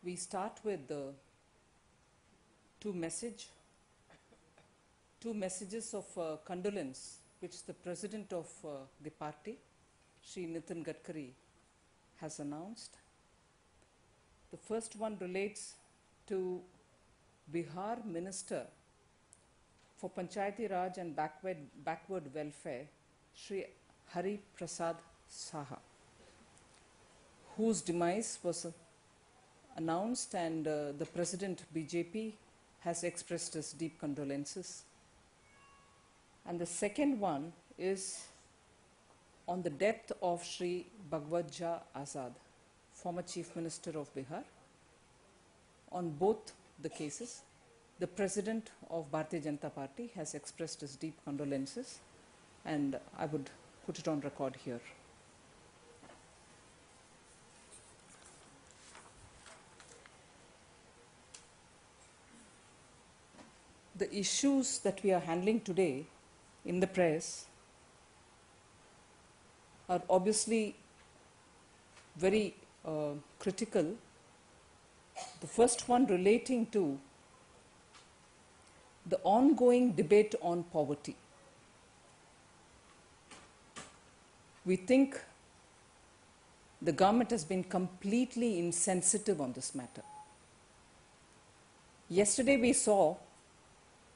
We start with the two messages of condolence which the President of the party, Shri Nitin Gadkari, has announced. The first one relates to Bihar Minister for Panchayati Raj and Backward Welfare, Shri Hari Prasad Saha, whose demise was announced, and the President BJP has expressed his deep condolences. And the second one is on the death of Shri Bhagwatja Azad, former Chief Minister of Bihar. On both the cases, the President of Bharatiya Janata Party has expressed his deep condolences, and I would put it on record here. The issues that we are handling today in the press are obviously very critical. The first one relating to the ongoing debate on poverty. We think the government has been completely insensitive on this matter. Yesterday we saw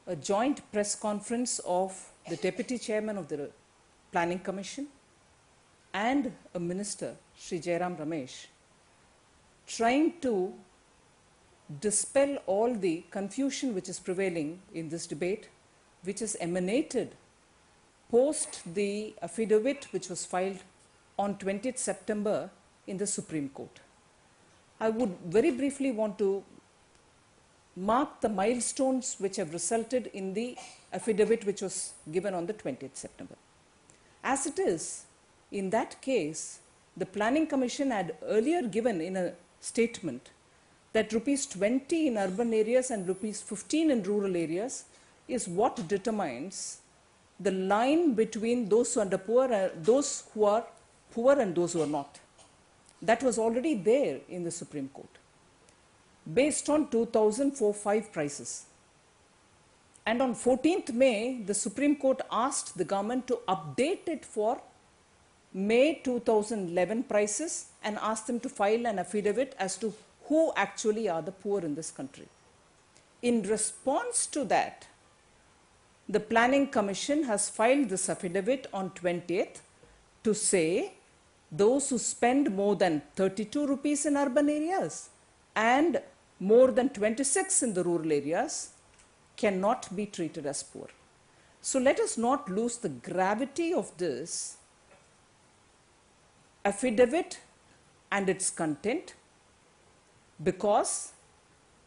a joint press conference of the Deputy Chairman of the Planning Commission and a Minister, Shri Jairam Ramesh, trying to dispel all the confusion which is prevailing in this debate, which has emanated post the affidavit which was filed on 20th September in the Supreme Court. I would very briefly want to mark the milestones which have resulted in the affidavit which was given on the 20th September. As it is, in that case, the Planning Commission had earlier given in a statement that rupees 20 in urban areas and rupees 15 in rural areas is what determines the line between those who are poor, those who are poor and those who are not. That was already there in the Supreme Court, based on 2004-05 prices. And on 14th May, the Supreme Court asked the government to update it for May 2011 prices and asked them to file an affidavit as to who actually are the poor in this country. In response to that, the Planning Commission has filed this affidavit on 20th to say those who spend more than 32 rupees in urban areas and more than 26 in the rural areas cannot be treated as poor. So let us not lose the gravity of this affidavit and its content, because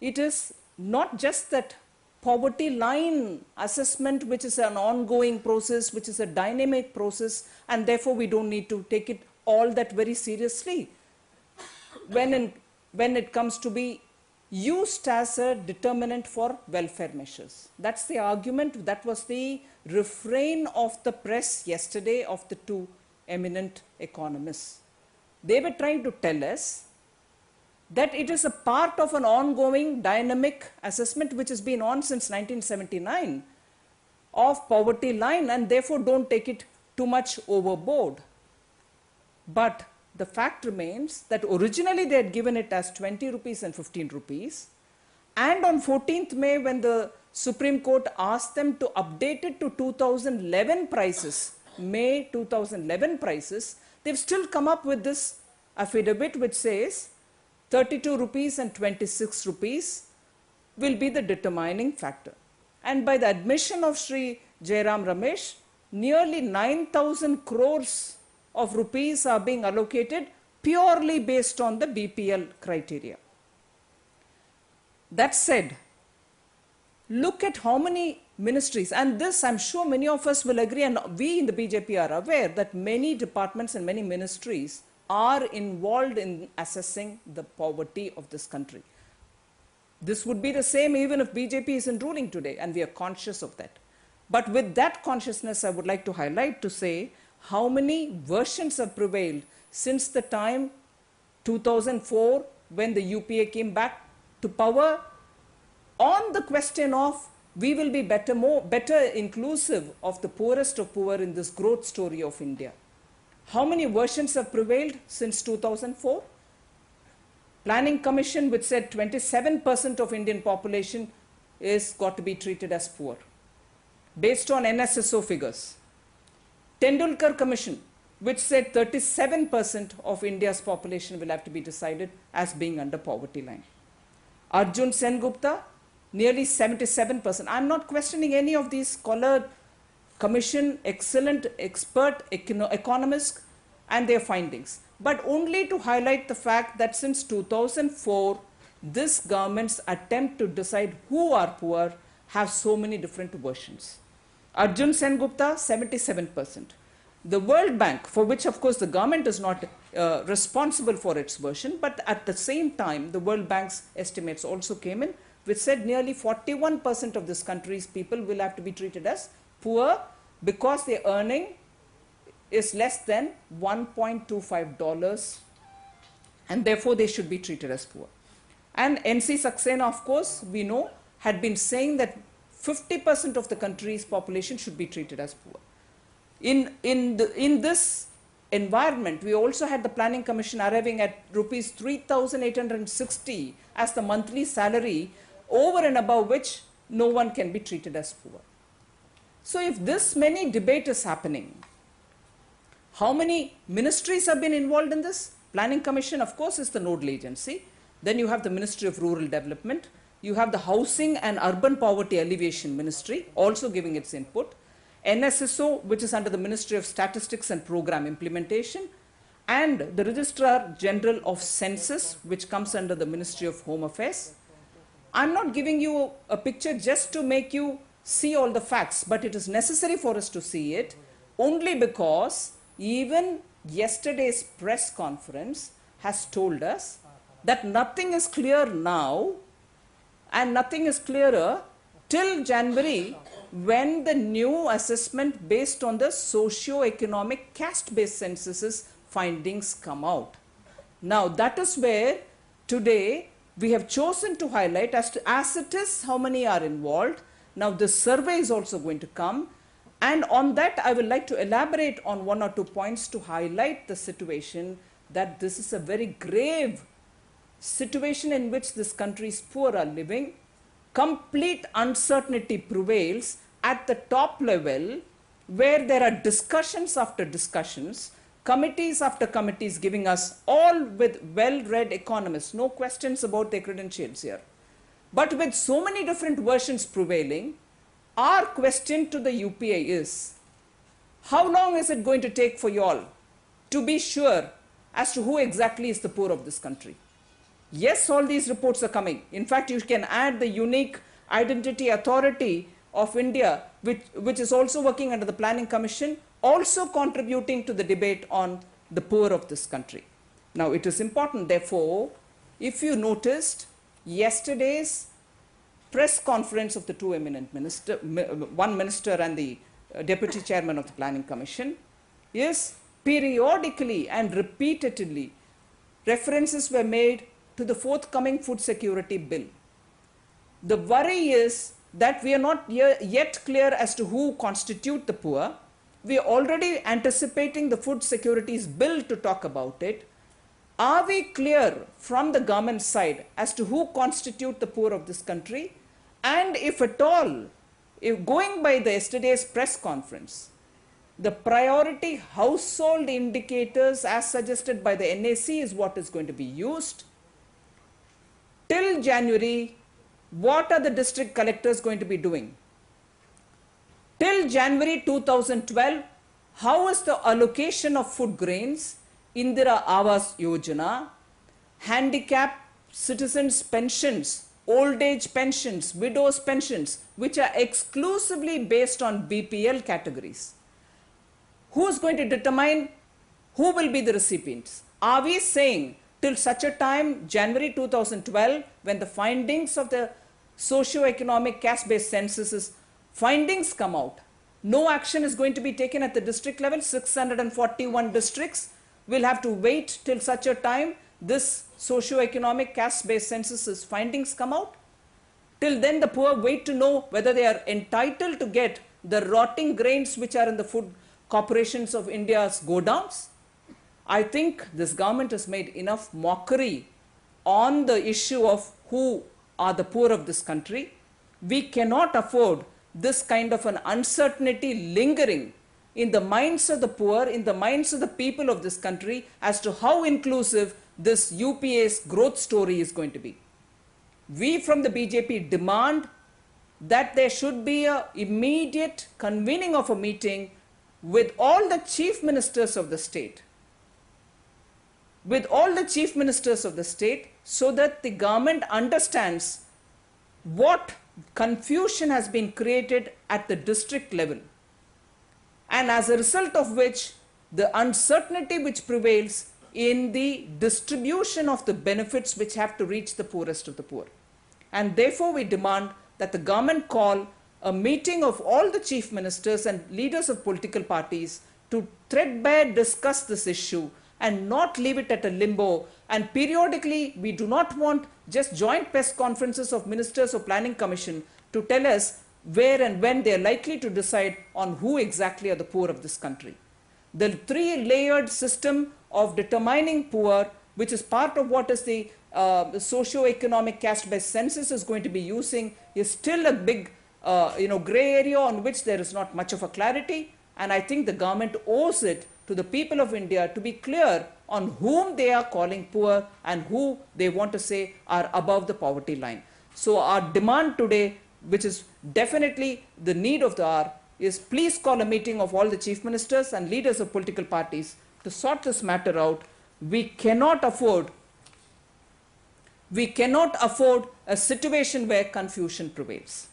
it is not just that poverty line assessment, which is an ongoing process, which is a dynamic process, and therefore we don't need to take it all that very seriously when it comes to be used as a determinant for welfare measures. That's the argument, that was the refrain of the press yesterday of the two eminent economists. They were trying to tell us that it is a part of an ongoing dynamic assessment which has been on since 1979 of poverty line, and therefore don't take it too much overboard. But the fact remains that originally they had given it as 20 rupees and 15 rupees, and on 14th May, when the Supreme Court asked them to update it to 2011 prices, May 2011 prices, they've still come up with this affidavit which says 32 rupees and 26 rupees will be the determining factor. And by the admission of Shri Jairam Ramesh, nearly 9,000 crores of rupees are being allocated purely based on the BPL criteria. That said, look at how many ministries, and this I'm sure many of us will agree, and we in the BJP are aware that many departments and many ministries are involved in assessing the poverty of this country. This would be the same even if BJP isn't ruling today, and we are conscious of that. But with that consciousness, I would like to highlight to say how many versions have prevailed since the time 2004 when the UPA came back to power on the question of we will be better inclusive of the poorest of poor in this growth story of India. How many versions have prevailed since 2004? Planning Commission, which said 27% of Indian population is got to be treated as poor, based on NSSO figures. Tendulkar Commission, which said 37% of India's population will have to be decided as being under poverty line. Arjun Sengupta, nearly 77%. I'm not questioning any of these scholar commission, excellent expert economists and their findings, but only to highlight the fact that since 2004, this government's attempt to decide who are poor have so many different versions. Arjun Sengupta, 77%. The World Bank, for which of course the government is not responsible for its version, but at the same time, the World Bank's estimates also came in, which said nearly 41% of this country's people will have to be treated as poor because their earning is less than $1.25 and therefore they should be treated as poor. And NC Saxena, of course, we know, had been saying that 50% of the country's population should be treated as poor. In this environment, we also had the Planning Commission arriving at rupees 3,860 as the monthly salary, over and above which no one can be treated as poor. So if this many debate is happening, how many ministries have been involved in this? Planning Commission, of course, is the nodal agency. Then you have the Ministry of Rural Development. You have the Housing and Urban Poverty Alleviation Ministry also giving its input. NSSO, which is under the Ministry of Statistics and Program Implementation, and the Registrar General of Census, which comes under the Ministry of Home Affairs. I'm not giving you a picture just to make you see all the facts, but it is necessary for us to see it only because even yesterday's press conference has told us that nothing is clear now and nothing is clearer till January, when the new assessment based on the socio-economic caste-based censuses findings come out. Now that is where today we have chosen to highlight as it is how many are involved. Now this survey is also going to come, and on that I would like to elaborate on one or two points to highlight the situation that this is a very grave situation in which this country's poor are living. Complete uncertainty prevails at the top level, where there are discussions after discussions, committees after committees giving us, all with well-read economists, no questions about their credentials here. But with so many different versions prevailing, our question to the UPA is, how long is it going to take for you all to be sure as to who exactly is the poor of this country? Yes, all these reports are coming. In fact, you can add the Unique Identity Authority of India, which is also working under the Planning Commission, also contributing to the debate on the poor of this country. Now, it is important, therefore, if you noticed yesterday's press conference of the two eminent ministers, one minister and the deputy chairman of the Planning Commission, is periodically and repeatedly references were made to the forthcoming food security bill. The worry is that we are not yet clear as to who constitute the poor. We are already anticipating the food securities bill to talk about it. Are we clear from the government side as to who constitute the poor of this country? And if at all, if going by the yesterday's press conference, the priority household indicators as suggested by the NAC is what is going to be used. Till January, what are the district collectors going to be doing? Till January 2012, how is the allocation of food grains, Indira Awas Yojana, handicap citizens' pensions, old age pensions, widows' pensions, which are exclusively based on BPL categories? Who is going to determine who will be the recipients? Are we saying till such a time, January 2012, when the findings of the socio-economic caste-based censuses findings come out, no action is going to be taken at the district level? 641 districts will have to wait till such a time this socio-economic caste-based census's findings come out. Till then, the poor wait to know whether they are entitled to get the rotting grains which are in the food corporations of India's godowns. I think this government has made enough mockery on the issue of who are the poor of this country. We cannot afford this kind of an uncertainty lingering in the minds of the poor, in the minds of the people of this country, as to how inclusive this UPA's growth story is going to be. We from the BJP demand that there should be an immediate convening of a meeting with all the chief ministers of the state, so that the government understands what confusion has been created at the district level, and as a result of which the uncertainty which prevails in the distribution of the benefits which have to reach the poorest of the poor. And therefore we demand that the government call a meeting of all the chief ministers and leaders of political parties to threadbare discuss this issue and not leave it at a limbo. And periodically, we do not want just joint press conferences of ministers or planning commission to tell us where and when they are likely to decide on who exactly are the poor of this country. The three-layered system of determining poor, which is part of what is the socio-economic caste-based census is going to be using, is still a big gray area on which there is not much of a clarity. And I think the government owes it to the people of India to be clear on whom they are calling poor and who they want to say are above the poverty line. So our demand today, which is definitely the need of the hour, is please call a meeting of all the chief ministers and leaders of political parties to sort this matter out. We cannot afford a situation where confusion prevails.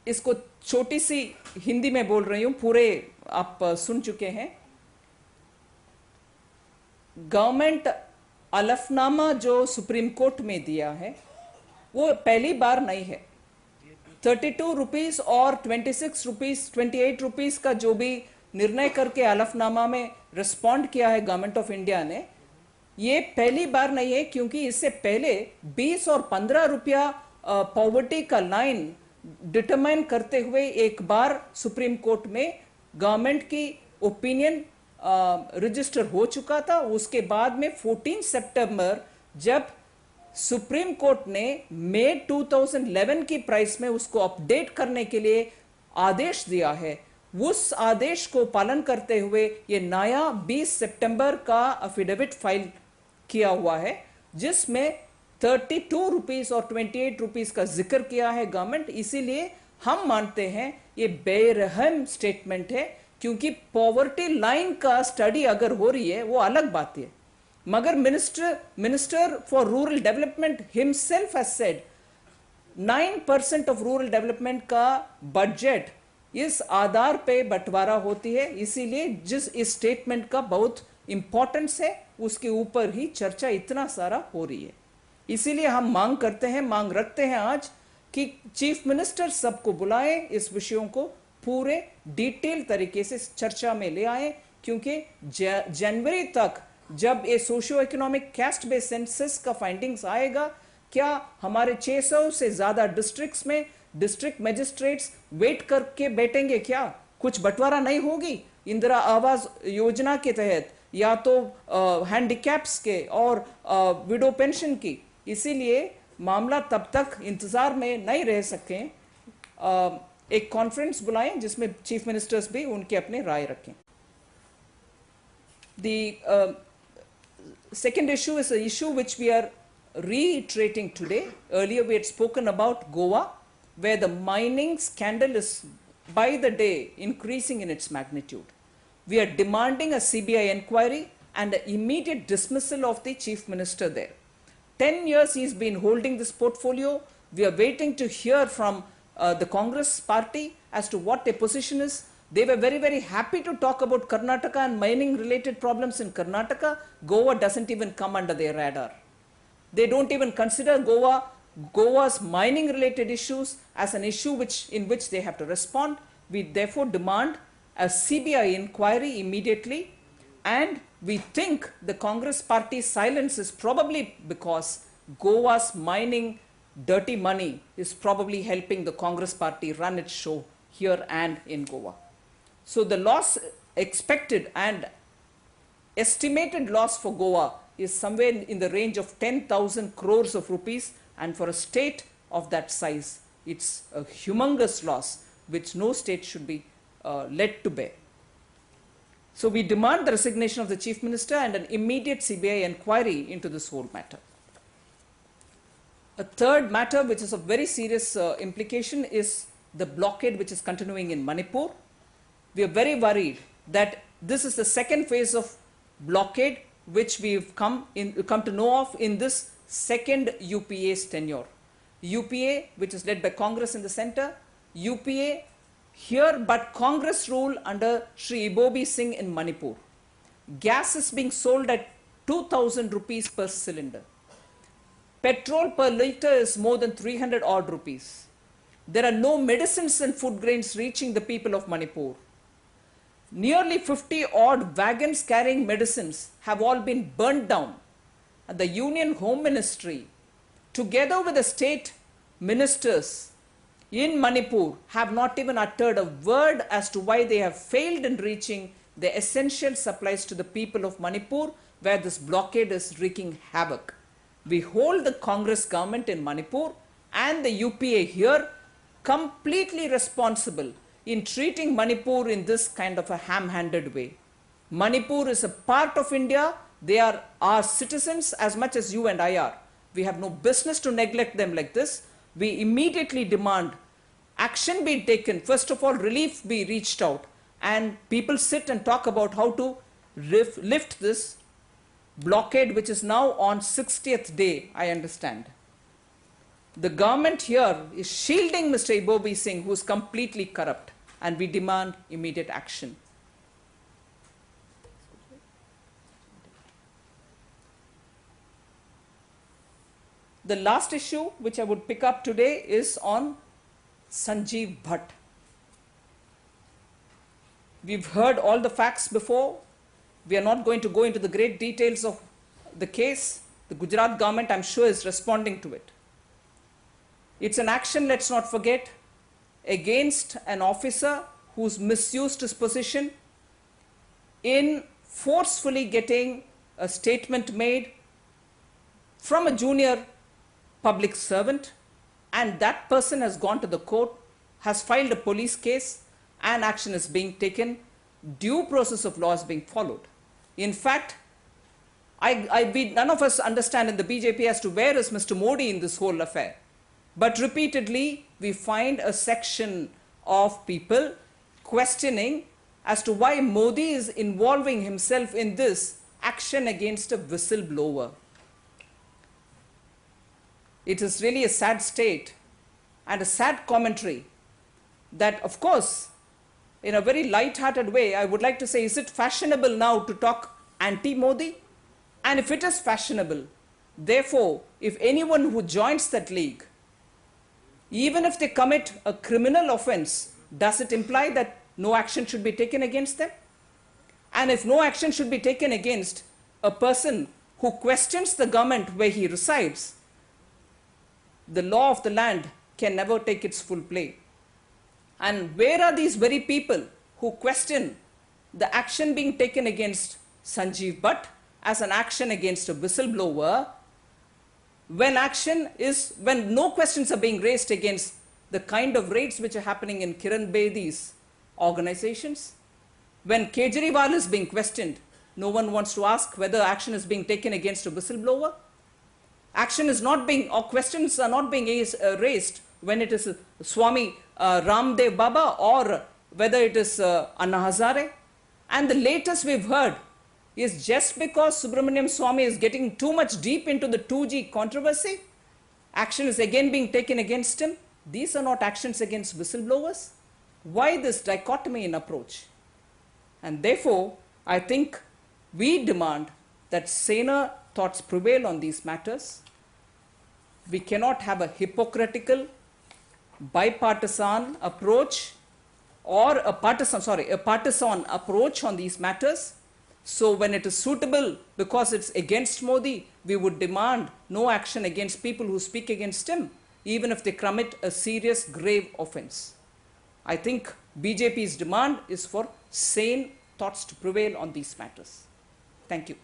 इसको छोटी सी हिंदी में बोल रही हूं, पूरे आप सुन चुके हैं. गवर्नमेंट अलफनामा जो सुप्रीम कोर्ट में दिया है वो पहली बार नहीं है. 32 रुपीस और 26 रुपीस 28 रुपीस का जो भी निर्णय करके अलफनामा में रिस्पॉन्ड किया है गवर्नमेंट ऑफ इंडिया ने, ये पहली बार नहीं है, क्योंकि इससे पहले 20 और 15 रुपया पॉवर्टी का लाइन डिटरमाइन करते हुए एक बार सुप्रीम कोर्ट में गवर्नमेंट की ओपिनियन रजिस्टर हो चुका था. उसके बाद में 14 सितंबर जब सुप्रीम कोर्ट ने मई 2011 की प्राइस में उसको अपडेट करने के लिए आदेश दिया है, उस आदेश को पालन करते हुए ये नया 20 सितंबर का अफिडेविट फाइल किया हुआ है, जिसमें 32 रुपीस और 28 रुपीस का जिक्र किया है गवर्नमेंट. इसीलिए हम मानते हैं ये बेरहम स्टेटमेंट है, क्योंकि पॉवर्टी लाइन का स्टडी अगर हो रही है वो अलग बात है, मगर minister for rural development himself has said 9% of rural development का बजट इस आधार पे बंटवारा होती है. इसीलिए जिस इस स्टेटमेंट का बहुत इंपॉर्टेंस है उसके ऊपर ही चर्चा इतना सारा हो रही है. इसीलिए हम मांग रखते हैं आज कि चीफ मिनिस्टर सबको बुलाएं, इस विषयों को पूरे डिटेल तरीके से चर्चा में ले आए, क्योंकि जनवरी तक जब ये socio economic caste based census का फाइंडिंग्स आएगा, क्या हमारे 600 से ज्यादा डिस्ट्रिक्ट्स में डिस्ट्रिक्ट मजिस्ट्रेट्स वेट करके बैठेंगे? क्या कुछ बंटवारा नहीं होगी इंदिरा आवास योजना के तहत, या तो हैंडीकैप्स के और विडो पेंशन की? इसीलिए मामला तब तक इंतजार में नहीं रह सके. एक कॉन्फ्रेंस बुलाएं जिसमें चीफ मिनिस्टर्स भी उनके अपने राय रखें. The second issue is an issue which we are reiterating today. Earlier we had spoken about Goa, where the mining scandal is by the day increasing in its magnitude. We are demanding a CBI inquiry and an immediate dismissal of the chief minister there. 10 years he's been holding this portfolio. We are waiting to hear from the Congress party as to what their position is. They were very, very happy to talk about Karnataka and mining related problems in Karnataka. Goa doesn't even come under their radar. They don't even consider Goa's mining related issues as an issue in which they have to respond. We therefore demand a CBI inquiry immediately, and We think the Congress party's silence is probably because Goa's mining dirty money is probably helping the Congress party run its show here and in Goa. So the loss expected and estimated loss for Goa is somewhere in the range of 10,000 crores of rupees, and for a state of that size, it's a humongous loss which no state should be led to bear. So we demand the resignation of the Chief Minister and an immediate CBI inquiry into this whole matter. A third matter which is of very serious implication is the blockade which is continuing in Manipur. We are very worried that this is the second phase of blockade which we've come to know of in this second UPA's tenure. UPA, which is led by Congress in the center, UPA here, but Congress rule under Sri Ibobi Singh in Manipur. Gas is being sold at 2,000 rupees per cylinder. Petrol per litre is more than 300 odd rupees. There are no medicines and food grains reaching the people of Manipur. Nearly 50 odd wagons carrying medicines have all been burnt down. And the Union Home Ministry, together with the state ministers in Manipur, have not even uttered a word as to why they have failed in reaching the essential supplies to the people of Manipur, where this blockade is wreaking havoc. We hold the Congress government in Manipur and the UPA here completely responsible in treating Manipur in this kind of a ham-handed way. Manipur is a part of India. They are our citizens as much as you and I are. We have no business to neglect them like this. We immediately demand action be taken. First of all, relief be reached out, and people sit and talk about how to lift this blockade, which is now on 60th day, I understand. The government here is shielding Mr. Ibobi Singh, who is completely corrupt, and we demand immediate action. The last issue which I would pick up today is on Sanjiv Bhatt. We've heard all the facts before. We are not going to go into the great details of the case. The Gujarat government, I'm sure, is responding to it. It's an action, let's not forget, against an officer who's misused his position in forcefully getting a statement made from a junior public servant, and that person has gone to the court, has filed a police case, and action is being taken. Due process of law is being followed. In fact, none of us understand in the BJP as to where is Mr. Modi in this whole affair. But repeatedly, we find a section of people questioning as to why Modi is involving himself in this action against a whistleblower. It is really a sad state and a sad commentary that, of course, in a very light-hearted way, I would like to say, is it fashionable now to talk anti-Modi? And if it is fashionable, therefore, if anyone who joins that league, even if they commit a criminal offense, does it imply that no action should be taken against them? And if no action should be taken against a person who questions the government where he resides, the law of the land can never take its full play. And where are these very people who question the action being taken against Sanjiv Bhatt as an action against a whistleblower, when no questions are being raised against the kind of raids which are happening in Kiran Bedi's organizations? When Kejriwal is being questioned, no one wants to ask whether action is being taken against a whistleblower. Action is not being, or questions are not being raised when it is Swami Ramdev Baba or whether it is Anna Hazare. And the latest we've heard is just because Subramaniam Swami is getting too much deep into the 2G controversy, action is again being taken against him. These are not actions against whistleblowers. Why this dichotomy in approach? And therefore, I think we demand that saner thoughts prevail on these matters. We cannot have a hypocritical, bipartisan approach or a partisan approach on these matters. So when it is suitable because it's against Modi, we would demand no action against people who speak against him, even if they commit a serious, grave offense. I think BJP's demand is for sane thoughts to prevail on these matters. Thank you.